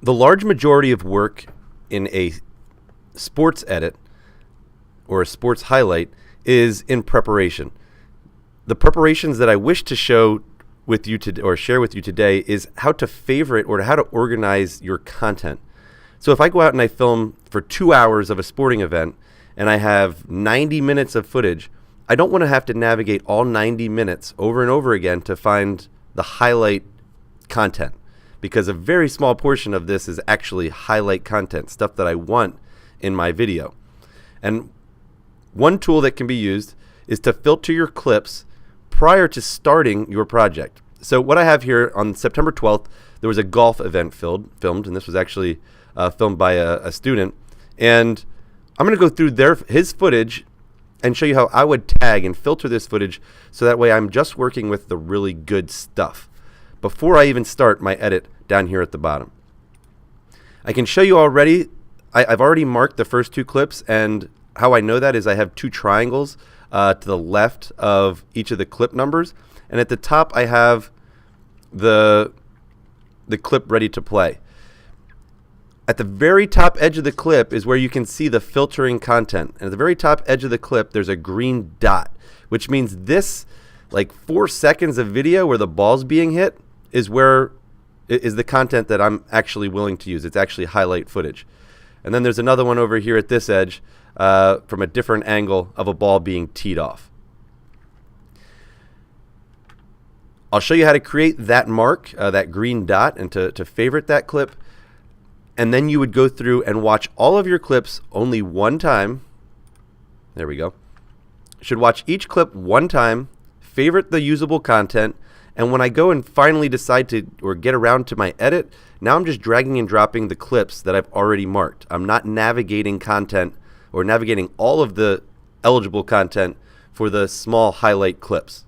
The large majority of work in a sports edit or a sports highlight is in preparation. The preparations that I wish to show with you or share with you today is how to favorite or how to organize your content. So if I go out and I film for 2 hours of a sporting event and I have 90 minutes of footage, I don't want to have to navigate all 90 minutes over and over again to find the highlight content, because a very small portion of this is actually highlight content, stuff that I want in my video. And one tool that can be used is to filter your clips prior to starting your project. So what I have here, on September 12th, there was a golf event filmed, and this was actually filmed by a student. And I'm going to go through his footage and show you how I would tag and filter this footage so that way I'm just working with the really good stuff before I even start my edit down here at the bottom. I can show you already, I've already marked the first 2 clips, and how I know that is I have 2 triangles to the left of each of the clip numbers, and at the top I have the clip ready to play. At the very top edge of the clip is where you can see the filtering content, and at the very top edge of the clip there's a green dot, which means this, like 4 seconds of video where the ball's being hit, is the content that I'm actually willing to use. It's actually highlight footage. And then there's another one over here at this edge from a different angle of a ball being teed off. I'll show you how to create that mark, that green dot, and to favorite that clip. And then you would go through and watch all of your clips only one time. There we go. You should watch each clip one time, favorite the usable content, and when I go and finally decide to or get around to my edit, now I'm just dragging and dropping the clips that I've already marked. I'm not navigating content or navigating all of the eligible content for the small highlight clips.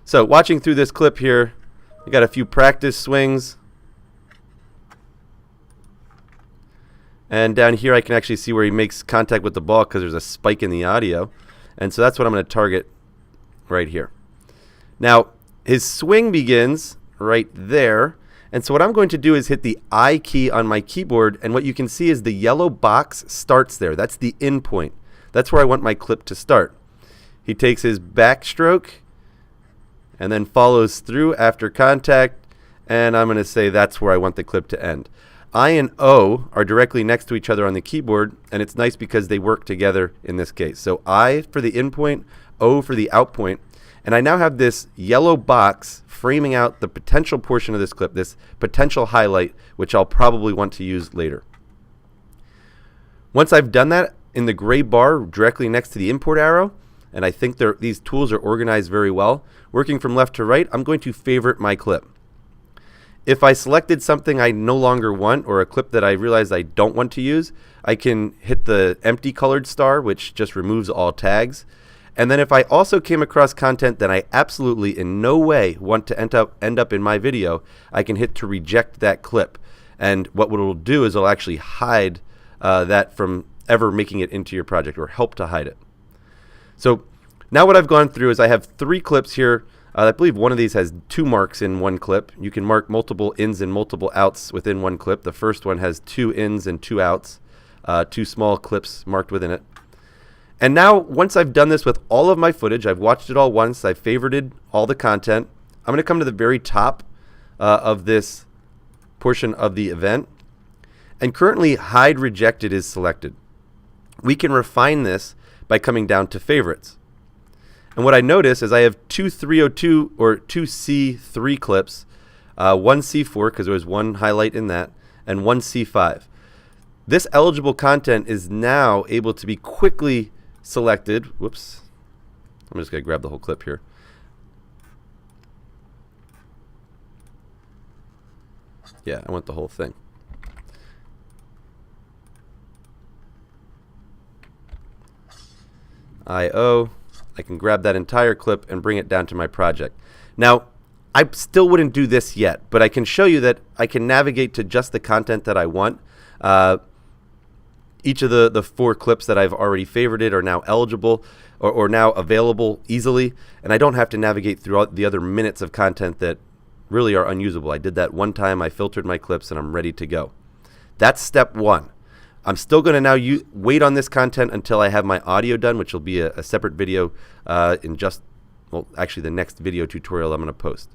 So watching through this clip here, I got a few practice swings. And down here I can actually see where he makes contact with the ball because there's a spike in the audio. And so that's what I'm going to target right here. Now, his swing begins right there. And so what I'm going to do is hit the I key on my keyboard, and what you can see is the yellow box starts there. That's the in point. That's where I want my clip to start. He takes his backstroke and then follows through after contact, and I'm going to say that's where I want the clip to end. I and O are directly next to each other on the keyboard, and it's nice because they work together in this case. So I for the in point, O for the out point. And I now have this yellow box framing out the potential portion of this clip, this potential highlight, which I'll probably want to use later. Once I've done that, in the gray bar directly next to the import arrow, and I think these tools are organized very well, working from left to right, I'm going to favorite my clip. If I selected something I no longer want, or a clip that I realize I don't want to use, I can hit the empty colored star, which just removes all tags. And then if I also came across content that I absolutely in no way want to end up in my video, I can hit to reject that clip. And what it will do is it'll actually hide that from ever making it into your project, or help to hide it. So now what I've gone through is I have 3 clips here. I believe one of these has 2 marks in one clip. You can mark multiple ins and multiple outs within one clip. The first one has 2 ins and 2 outs, 2 small clips marked within it. And now, once I've done this with all of my footage, I've watched it all once, I've favorited all the content, I'm going to come to the very top of this portion of the event. And currently, Hide Rejected is selected. We can refine this by coming down to Favorites. And what I notice is I have 2 302 or 2 C3 clips, 1 C4 because there was 1 highlight in that, and 1 C5. This eligible content is now able to be quickly selected. Whoops. I'm just going to grab the whole clip here. Yeah, I want the whole thing. I/O. I can grab that entire clip and bring it down to my project. Now, I still wouldn't do this yet, but I can show you that I can navigate to just the content that I want. Each of the 4 clips that I've already favorited are now eligible or now available easily, and I don't have to navigate through all the other minutes of content that really are unusable. I did that one time. I filtered my clips, and I'm ready to go. That's step one. I'm still going to now wait on this content until I have my audio done, which will be a separate video actually the next video tutorial I'm going to post.